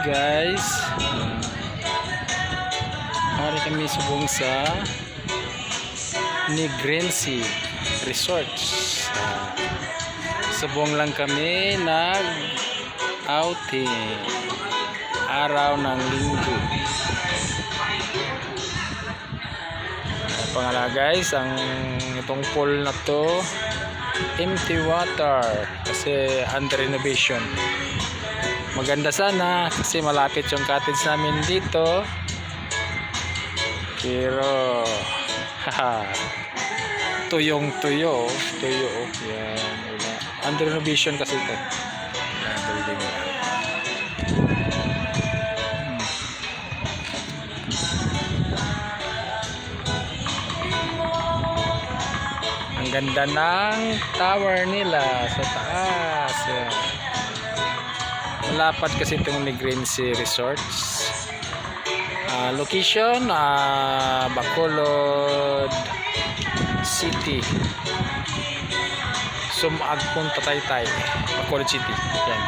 guys, hari kami subong sa Negrense Resorts. Subong lang kami nag outing araw ng linggo. Pangala guys, ang itong pool na to empty water kasi under renovation. Maganda sana kasi malapit yung cottage namin dito, pero tuyong tuyo yan, wala. Under renovation kasi ito yan, building na. Ang ganda ng tower nila sa taas yan. Malapad kasi itong Negrense Resorts. Location Bacolod City, Sumagpon Tataytay, Bacolod City yan.